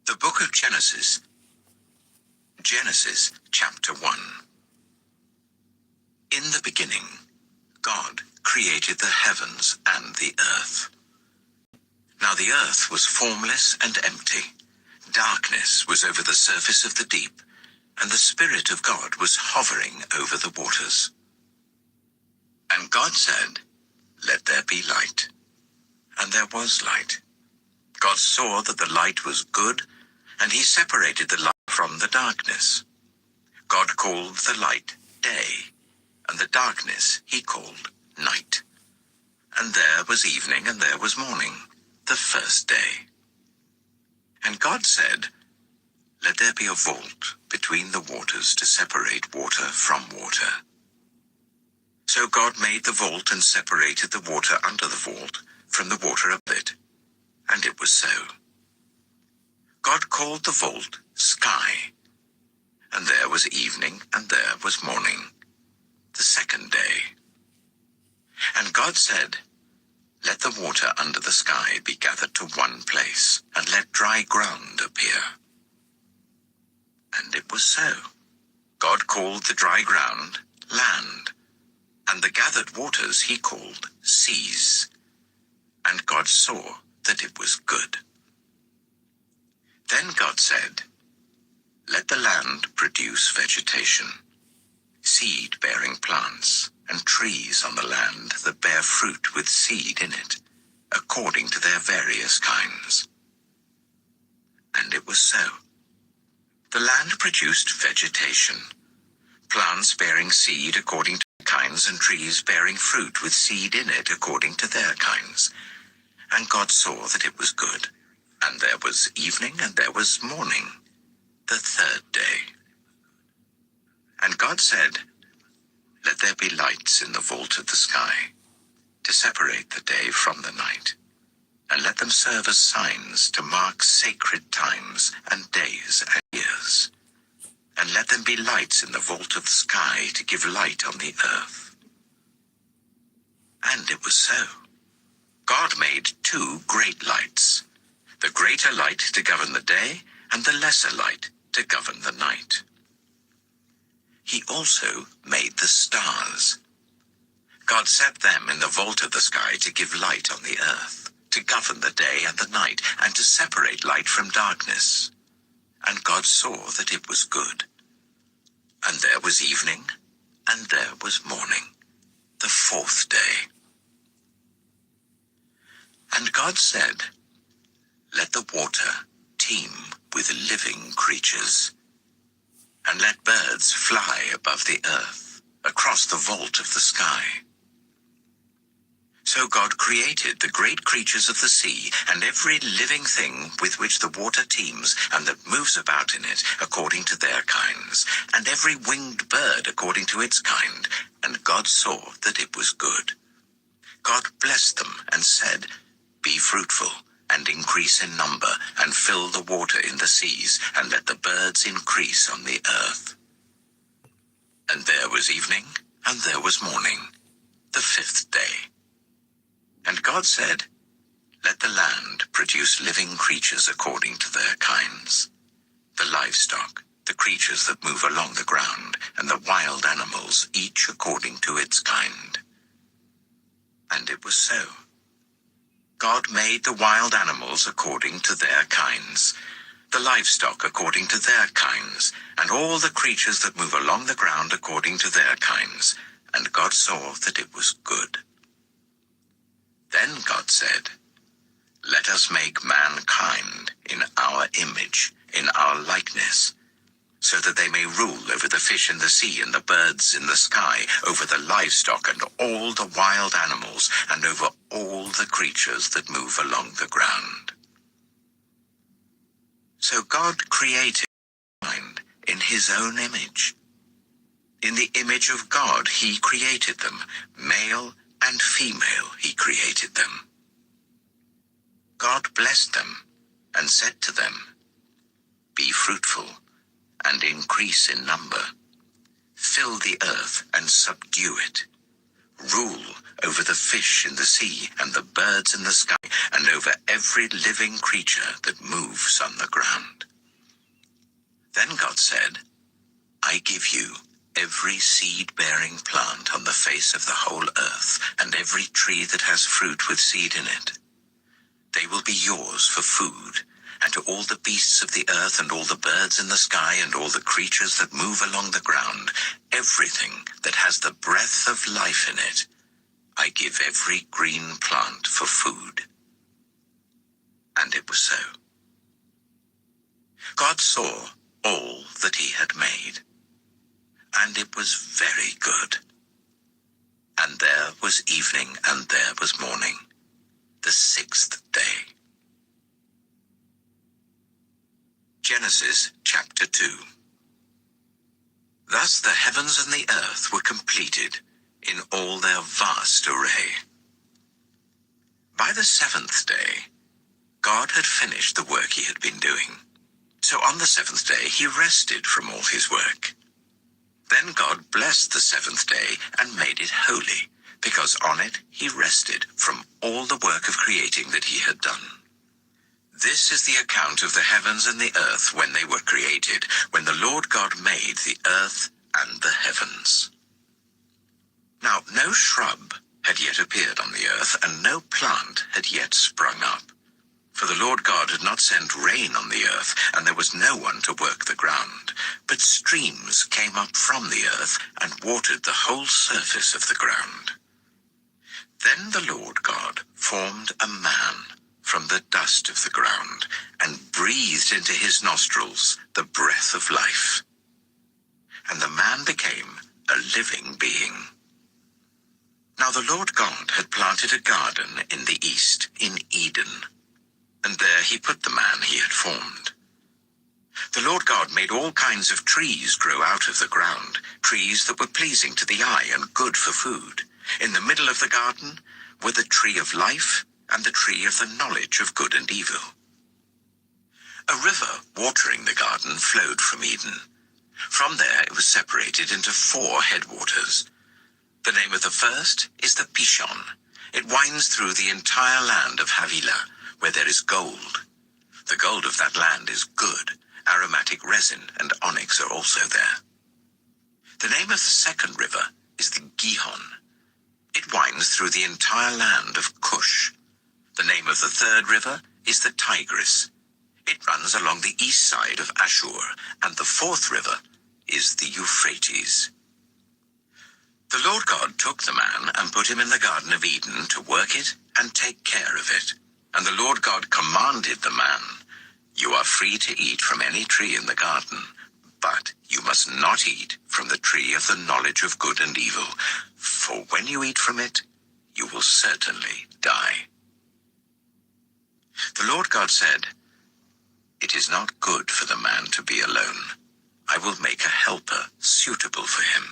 The book of Genesis. Genesis chapter 1. In the beginning, God created the heavens and the earth. Now the earth was formless and empty. Darkness was over the surface of the deep, and the Spirit of God was hovering over the waters. And God said, "Let there be light." And there was light. God saw that the light was good, and he separated the light from the darkness. God called the light day, and the darkness he called night. And there was evening and there was morning, the first day. And God said, "Let there be a vault between the waters to separate water from water." So God made the vault and separated the water under the vault from the water above it. And it was so. God called the vault sky. And there was evening and there was morning, the second day. And God said, "Let the water under the sky be gathered to one place, and let dry ground appear." And it was so. God called the dry ground land, and the gathered waters he called seas. And God saw that it was good. Then God said, "Let the land produce vegetation, seed-bearing plants, and trees on the land that bear fruit with seed in it, according to their various kinds." And it was so. The land produced vegetation, plants bearing seed according to their kinds, and trees bearing fruit with seed in it according to their kinds. And God saw that it was good. And there was evening and there was morning, the third day. And God said, "Let there be lights in the vault of the sky, to separate the day from the night, and let them serve as signs to mark sacred times and days and years. And let them be lights in the vault of the sky to give light on the earth." And it was so. God made two great lights, the greater light to govern the day, and the lesser light to govern the night. He also made the stars. God set them in the vault of the sky to give light on the earth, to govern the day and the night, and to separate light from darkness. And God saw that it was good. And there was evening, and there was morning, the fourth day. And God said, "Let the water teem with living creatures, and let birds fly above the earth, across the vault of the sky." So God created the great creatures of the sea, and every living thing with which the water teems, and that moves about in it, according to their kinds, and every winged bird according to its kind. And God saw that it was good. God blessed them and said, "Be fruitful, and increase in number, and fill the water in the seas, and let the birds increase on the earth." And there was evening, and there was morning, the fifth day. And God said, "Let the land produce living creatures according to their kinds, the livestock, the creatures that move along the ground, and the wild animals, each according to its kind." And it was so. God made the wild animals according to their kinds, the livestock according to their kinds, and all the creatures that move along the ground according to their kinds. And God saw that it was good. Then God said, "Let us make mankind in our image, in our likeness, so that they may rule over the fish in the sea and the birds in the sky, over the livestock and all the wild animals, and over all the creatures that move along the ground." So God created mankind in his own image. In the image of God he created them, male and female he created them. God blessed them and said to them, "Be fruitful and increase in number. Fill the earth and subdue it. Rule over the fish in the sea and the birds in the sky, and over every living creature that moves on the ground. Then God said, I give you every seed-bearing plant on the face of the whole earth, and every tree that has fruit with seed in it. They will be yours for food, and to all the beasts of the earth and all the birds in the sky and all the creatures that move along the ground, everything that has the breath of life in it, I give every green plant for food. And it was so. God saw all that he had made, and it was very good. And there was evening and there was morning, the sixth day. Genesis chapter 2. Thus the heavens and the earth were completed in all their vast array. By the seventh day, God had finished the work he had been doing. So on the seventh day he rested from all his work. Then God blessed the seventh day and made it holy, because on it he rested from all the work of creating that he had done. This is the account of the heavens and the earth when they were created, when the Lord God made the earth and the heavens. Now no shrub had yet appeared on the earth, and no plant had yet sprung up. For the Lord God had not sent rain on the earth, and there was no one to work the ground. But streams came up from the earth and watered the whole surface of the ground. Then the Lord God formed a man from the dust of the ground, and breathed into his nostrils the breath of life. And the man became a living being. Now the Lord God had planted a garden in the east, in Eden, and there he put the man he had formed. The Lord God made all kinds of trees grow out of the ground, trees that were pleasing to the eye and good for food. In the middle of the garden were the tree of life and the tree of the knowledge of good and evil. A river watering the garden flowed from Eden. From there it was separated into 4 headwaters. The name of the first is the Pishon. It winds through the entire land of Havilah, where there is gold. The gold of that land is good. Aromatic resin and onyx are also there. The name of the second river is the Gihon. It winds through the entire land of Cush. The name of the third river is the Tigris. It runs along the east side of Ashur, and the fourth river is the Euphrates. The Lord God took the man and put him in the Garden of Eden to work it and take care of it. And the Lord God commanded the man, You are free to eat from any tree in the garden, but you must not eat from the tree of the knowledge of good and evil, for when you eat from it, you will certainly die. The Lord God said, It is not good for the man to be alone. I will make a helper suitable for him.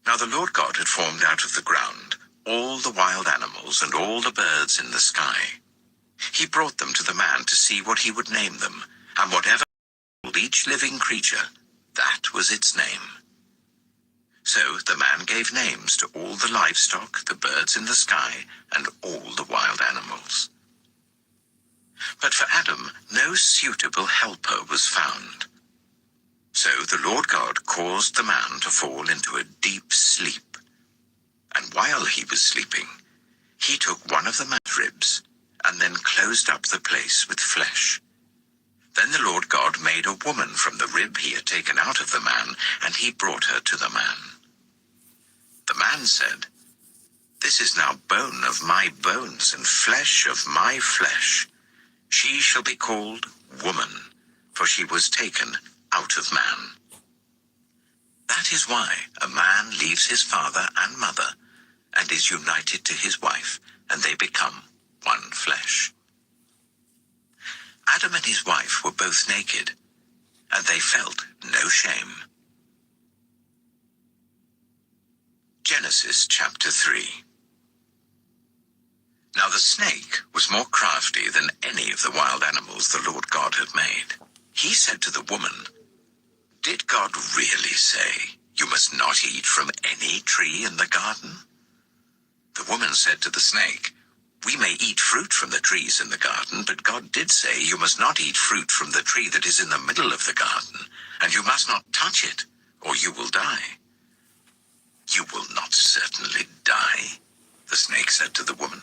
Now the Lord God had formed out of the ground all the wild animals and all the birds in the sky. He brought them to the man to see what he would name them, and whatever each living creature, that was its name. So the man gave names to all the livestock, the birds in the sky, and all the wild animals. But for Adam no suitable helper was found. So the Lord God caused the man to fall into a deep sleep. And while he was sleeping, he took one of the man's ribs, and then closed up the place with flesh. Then the Lord God made a woman from the rib he had taken out of the man, and he brought her to the man. The man said, This is now bone of my bones and flesh of my flesh. She shall be called woman, for she was taken out of man. That is why a man leaves his father and mother, and is united to his wife, and they become one flesh. Adam and his wife were both naked, and they felt no shame. Genesis chapter 3. Now the snake was more crafty than any of the wild animals the Lord God had made. He said to the woman, Did God really say, You must not eat from any tree in the garden? The woman said to the snake, "We may eat fruit from the trees in the garden, but God did say, 'You must not eat fruit from the tree that is in the middle of the garden, and you must not touch it, or you will die.'" "You will not certainly die," the snake said to the woman.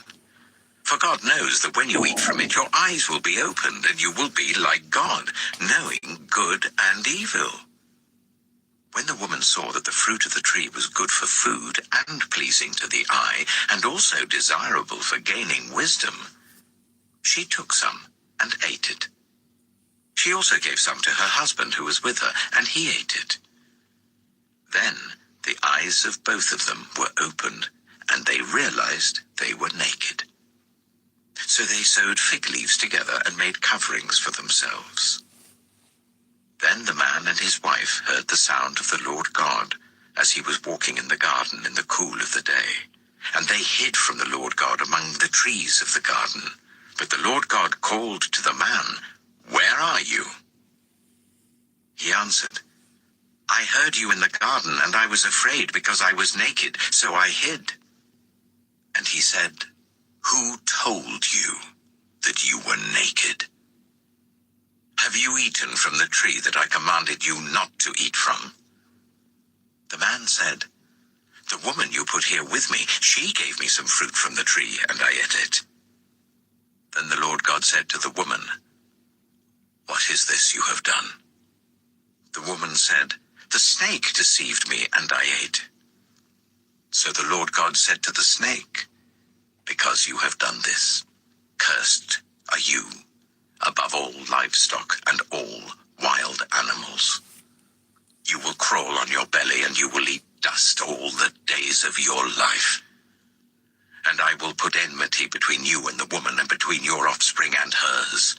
"For God knows that when you eat from it, your eyes will be opened, and you will be like God, knowing good and evil." When the woman saw that the fruit of the tree was good for food and pleasing to the eye, and also desirable for gaining wisdom, she took some and ate it. She also gave some to her husband who was with her, and he ate it. Then the eyes of both of them were opened, and they realized they were naked. So they sewed fig leaves together and made coverings for themselves. Then the man and his wife heard the sound of the Lord God as he was walking in the garden in the cool of the day. And they hid from the Lord God among the trees of the garden. But the Lord God called to the man, "Where are you?" He answered, "I heard you in the garden, and I was afraid because I was naked, so I hid." And he said, "Who told you that you were naked? Have you eaten from the tree that I commanded you not to eat from?" The man said, "The woman you put here with me, she gave me some fruit from the tree, and I ate it." Then the Lord God said to the woman, "What is this you have done?" The woman said, "The snake deceived me, and I ate." So the Lord God said to the snake, "Because you have done this, cursed are you above all livestock and all wild animals. You will crawl on your belly, and you will eat dust all the days of your life. And I will put enmity between you and the woman, and between your offspring and hers.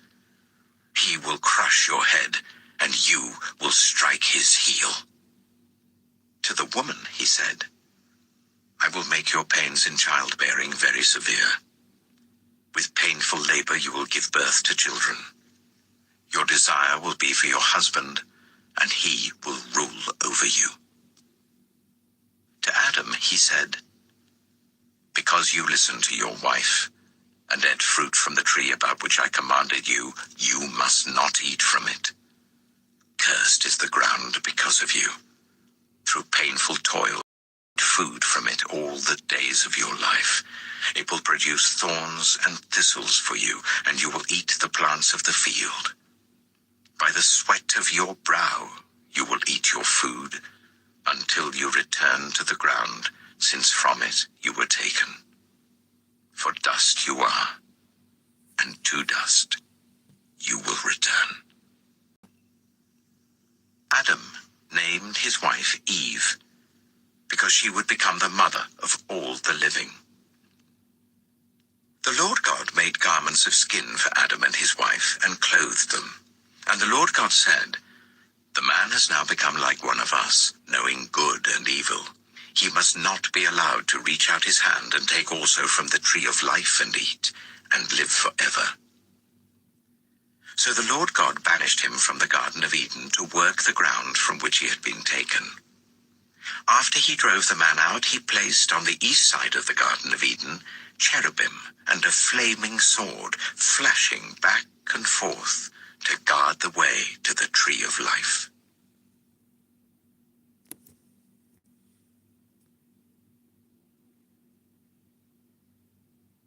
He will crush your head, and you will strike his heel." To the woman he said, "I will make your pains in childbearing very severe. With painful labor you will give birth to children. Your desire will be for your husband, and he will rule over you." To Adam he said, "Because you listened to your wife, and ate fruit from the tree about which I commanded you, you must not eat from it. Cursed is the ground because of you. Through painful toil, eat food from it all the days of your life. It will produce thorns and thistles for you, and you will eat the plants of the field. By the sweat of your brow you will eat your food, until you return to the ground, since from it you were taken. For dust you are, and to dust you will return." Adam named his wife Eve, because she would become the mother of all the living. The Lord God made garments of skin for Adam and his wife, and clothed them. And the Lord God said, "The man has now become like one of us, knowing good and evil. He must not be allowed to reach out his hand and take also from the tree of life and eat, and live forever." So the Lord God banished him from the Garden of Eden to work the ground from which he had been taken. After he drove the man out, he placed on the east side of the Garden of Eden cherubim and a flaming sword, flashing back and forth to guard the way to the tree of life.